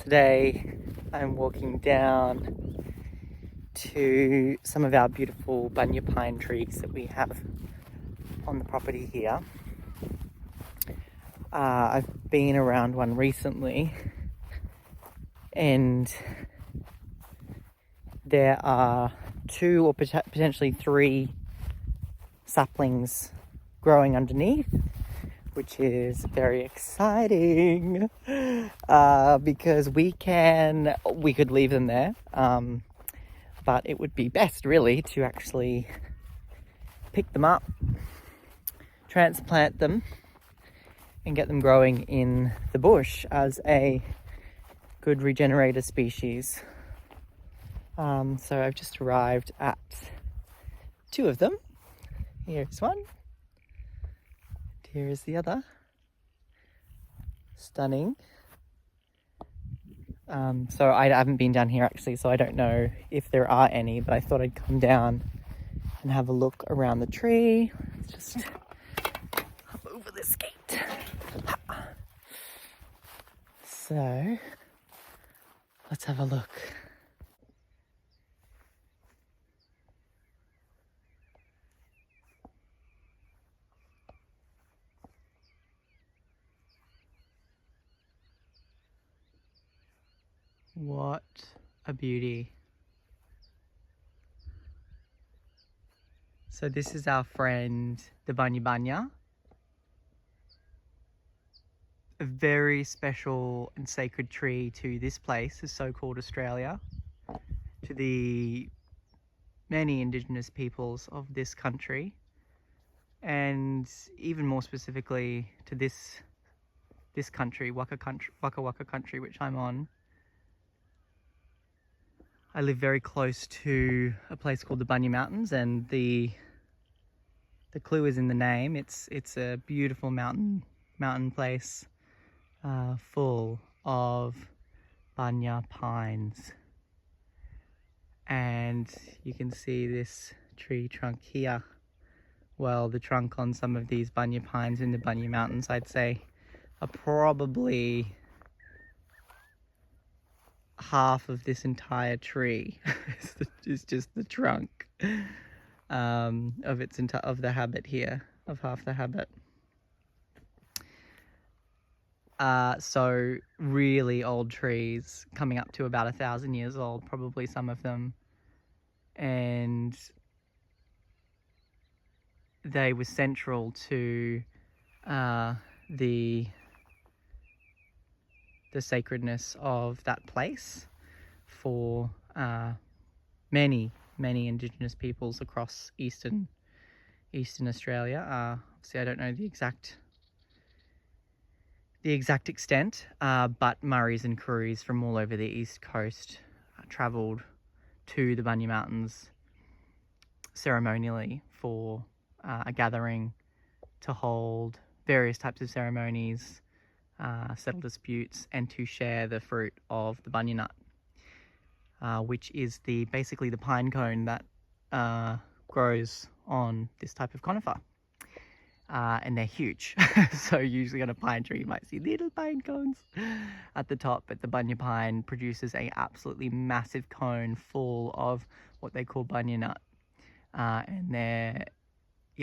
Today I'm walking down to some of our beautiful Bunya pine trees that we have on the property here. I've been around one recently and there are 2 or potentially 3 saplings growing underneath, which is very exciting because we could leave them there, but it would be best really to actually pick them up, transplant them and get them growing in the bush as a good regenerator species. So I've just arrived at 2 of them. Here's one. Here is the other. Stunning. So I haven't been down here actually, so I don't know if there are any, but I thought I'd come down and have a look around the tree. Let's just hop over this gate. So let's have a look. What a beauty. So this is our friend, the Bunya. A very special and sacred tree to this place, the so-called Australia, to the many Indigenous peoples of this country, and even more specifically to this country, Wakka Wakka Country, which I'm on. I live very close to a place called the Bunya Mountains, and the clue is in the name. It's a beautiful mountain place, full of Bunya pines. And you can see this tree trunk here. Well, the trunk on some of these Bunya pines in the Bunya Mountains, I'd say, are probably half of this entire tree is just the trunk of the habit here, of half the habit. So really old trees, coming up to about 1,000 years old, probably some of them, and they were central to the sacredness of that place for many Indigenous peoples across Eastern Australia. Obviously I don't know the exact extent, but Murris and Kooris from all over the east coast travelled to the Bunya Mountains ceremonially for a gathering to hold various types of ceremonies, settle disputes, and to share the fruit of the bunya nut, which is basically the pine cone that grows on this type of conifer. And they're huge. So usually on a pine tree you might see little pine cones at the top, but the bunya pine produces a absolutely massive cone full of what they call bunya nut. And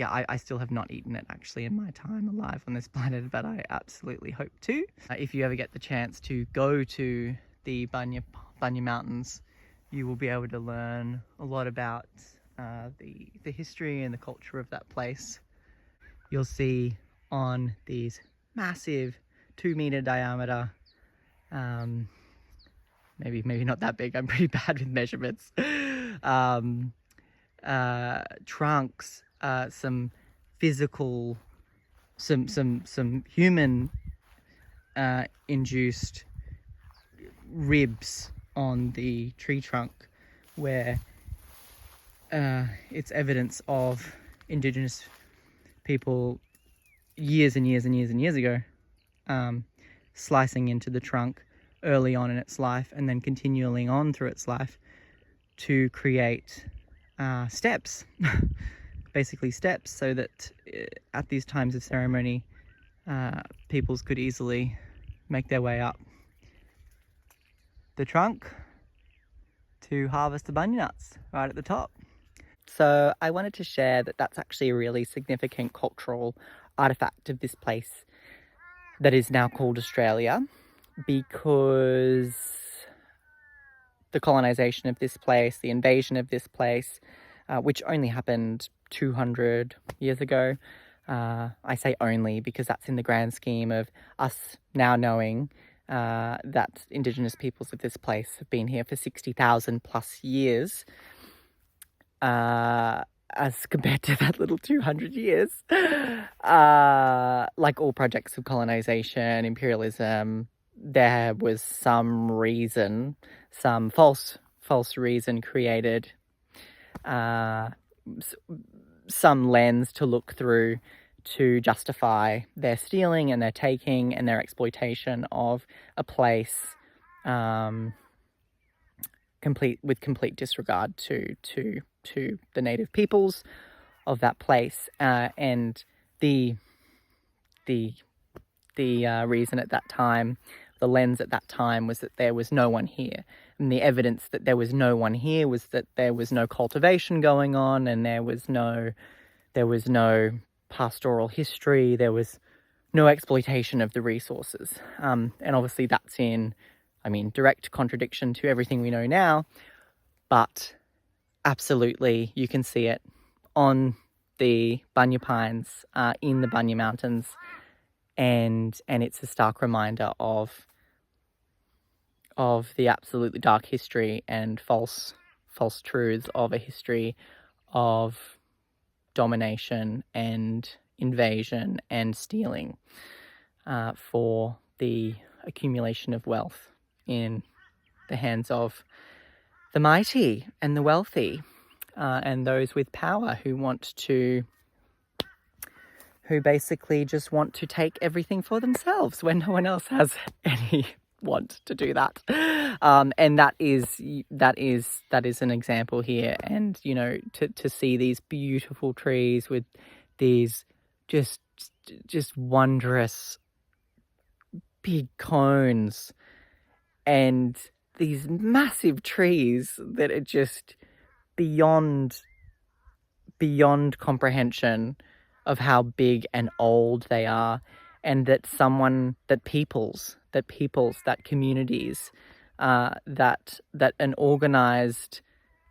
I still have not eaten it actually in my time alive on this planet, but I absolutely hope to. If you ever get the chance to go to the Bunya Mountains, you will be able to learn a lot about the history and the culture of that place. You'll see on these massive 2-meter diameter, maybe not that big, I'm pretty bad with measurements, trunks, some physical, some human induced ribs on the tree trunk, where it's evidence of Indigenous people years and years and years and years ago slicing into the trunk early on in its life and then continuing on through its life to create steps, basically steps, so that at these times of ceremony peoples could easily make their way up. the trunk to harvest the bunya nuts right at the top. So I wanted to share that that's actually a really significant cultural artifact of this place that is now called Australia, because the colonization of this place, the invasion of this place, which only happened 200 years ago. I say only because that's in the grand scheme of us now knowing that Indigenous peoples of this place have been here for 60,000 plus years, as compared to that little 200 years. Like all projects of colonization, imperialism, there was some reason, some false reason created, some lens to look through to justify their stealing and their taking and their exploitation of a place, with complete disregard to the native peoples of that place, and the reason at that time, the lens at that time, was that there was no one here, and the evidence that there was no one here was that there was no cultivation going on, and there was no pastoral history, there was no exploitation of the resources, and obviously that's in, direct contradiction to everything we know now, but absolutely you can see it on the bunya pines in the Bunya Mountains, and it's a stark reminder of the absolutely dark history and false truths of a history of domination and invasion and stealing for the accumulation of wealth in the hands of the mighty and the wealthy, and those with power who basically just want to take everything for themselves when no one else has any want to do that. And that is an example here. And, to see these beautiful trees with these just wondrous big cones and these massive trees that are just beyond comprehension of how big and old they are, and that communities, that an organized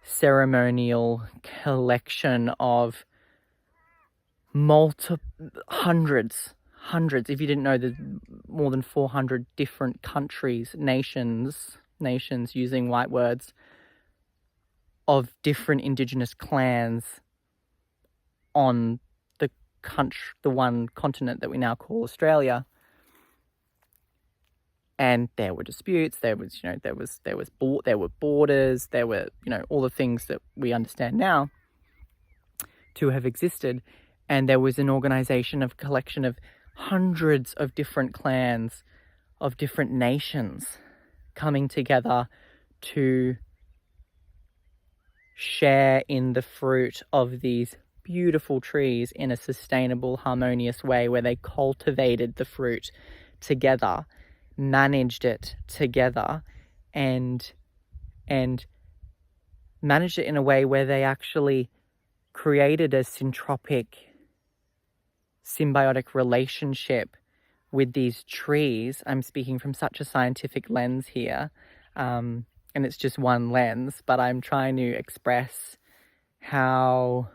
ceremonial collection of hundreds, if you didn't know, there's more than 400 different countries, nations using white words, of different Indigenous clans on the one continent that we now call Australia. And there were disputes, there were borders, there were, all the things that we understand now to have existed. And there was an organization of collection of hundreds of different clans of different nations coming together to share in the fruit of these beautiful trees in a sustainable, harmonious way, where they cultivated the fruit together, managed it together, and managed it in a way where they actually created a symbiotic relationship with these trees. I'm speaking from such a scientific lens here, and it's just one lens, but I'm trying to express how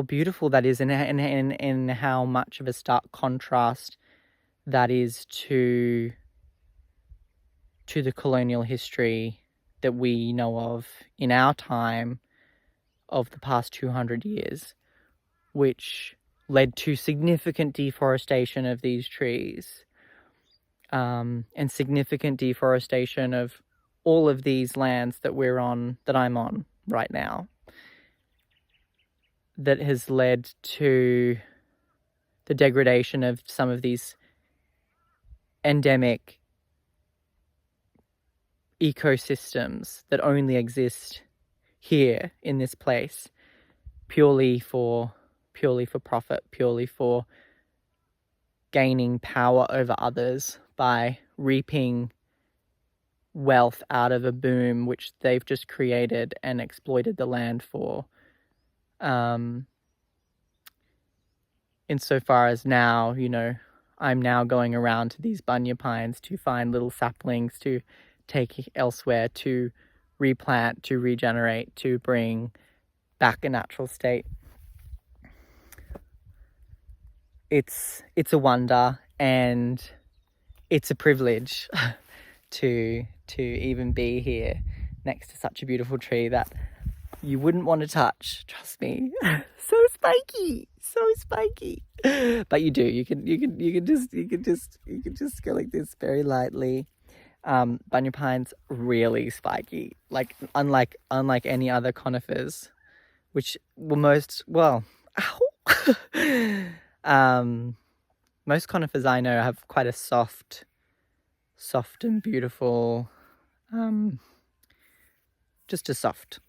beautiful that is, and how much of a stark contrast that is to the colonial history that we know of in our time of the past 200 years, which led to significant deforestation of these trees, and significant deforestation of all of these lands that I'm on right now, that has led to the degradation of some of these endemic ecosystems that only exist here in this place, purely for profit, purely for gaining power over others by reaping wealth out of a boom which they've just created and exploited the land for. Insofar as now, you know, I'm now going around to these bunya pines to find little saplings to take elsewhere to replant, to regenerate, to bring back a natural state. It's a wonder, and it's a privilege to even be here next to such a beautiful tree that you wouldn't want to touch. Trust me. So spiky, so spiky. But you do. You can just go like this very lightly. Bunya pine's really spiky. Like unlike any other conifers, which were most conifers I know have quite a soft and beautiful, just a soft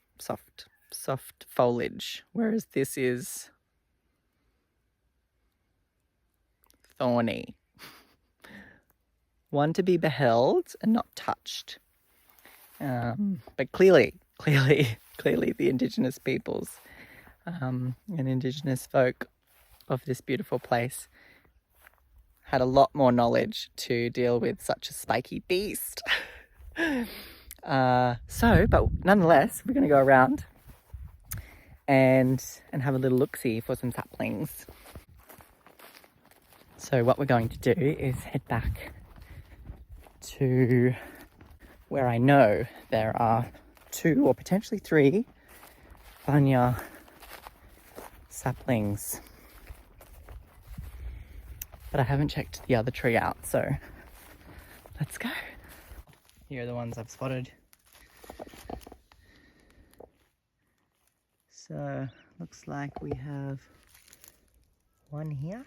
foliage, whereas this is thorny. One to be beheld and not touched. But clearly the Indigenous peoples and Indigenous folk of this beautiful place had a lot more knowledge to deal with such a spiky beast. But nonetheless, we're going to go around and have a little look-see for some saplings. So what we're going to do is head back to where I know there are 2 or potentially 3 bunya saplings. But I haven't checked the other tree out, so let's go. Here are the ones I've spotted. So, looks like we have one here.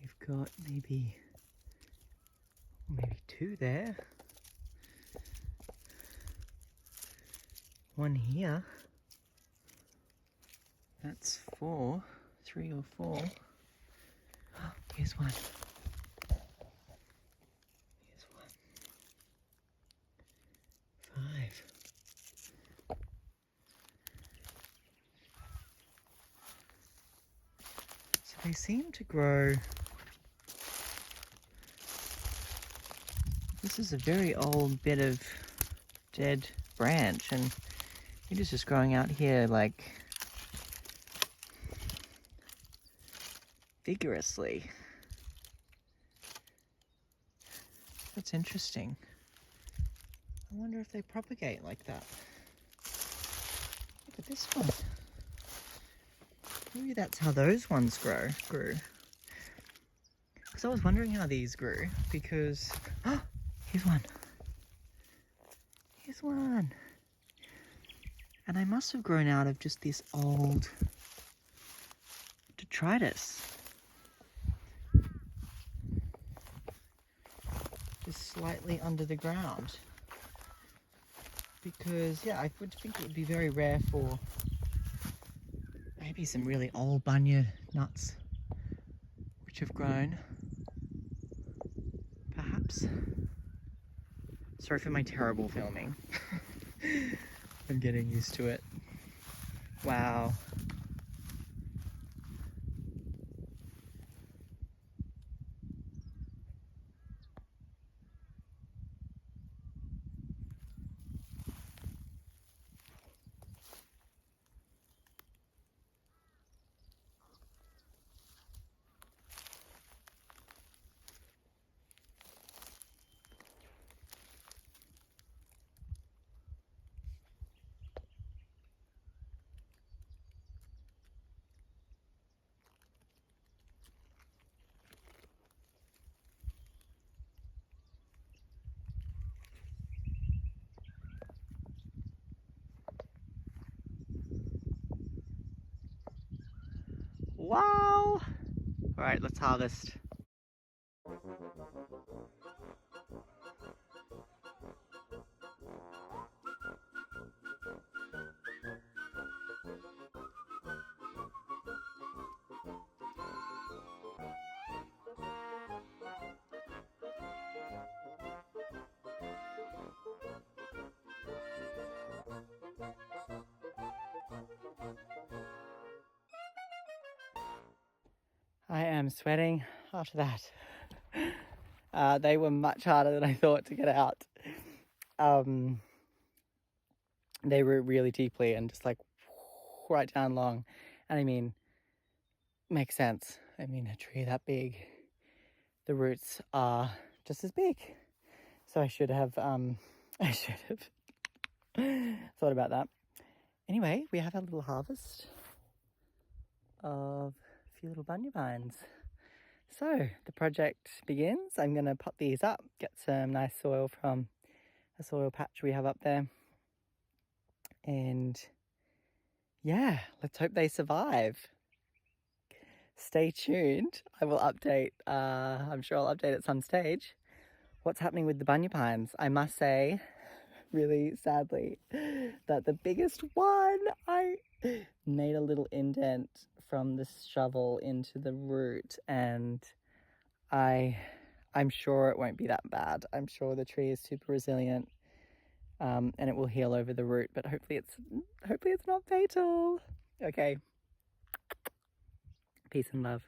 We've got maybe 2 there. One here. That's 4. 3 or 4. Oh, here's one. Here's 1. 5. So they seem to grow. This is a very old bit of dead branch, and it is just growing out here like vigorously. That's interesting. I wonder if they propagate like that. Look at this one. Maybe that's how those ones grew. Because I was wondering how these grew, because here's one. Here's one. And they must have grown out of just this old detritus. Just slightly under the ground. Because, yeah, I would think it would be very rare for maybe some really old bunya nuts which have grown. Perhaps. Sorry for my terrible filming. I'm getting used to it. Wow. Wow! Alright, let's harvest. I am sweating after that. They were much harder than I thought to get out. They were really deeply and just like right down long. And I mean, makes sense. I mean, a tree that big, the roots are just as big. So I should have thought about that. Anyway, we have a little harvest of a few little bunya vines. So the project begins. I'm going to pot these up, get some nice soil from a soil patch we have up there. And yeah, let's hope they survive. Stay tuned. I will update, I'm sure I'll update at some stage what's happening with the bunya pines. I must say, really sadly, that the biggest one, I made a little indent from the shovel into the root, and I'm sure it won't be that bad. I'm sure the tree is super resilient, and it will heal over the root, but hopefully it's not fatal. Okay. Peace and love.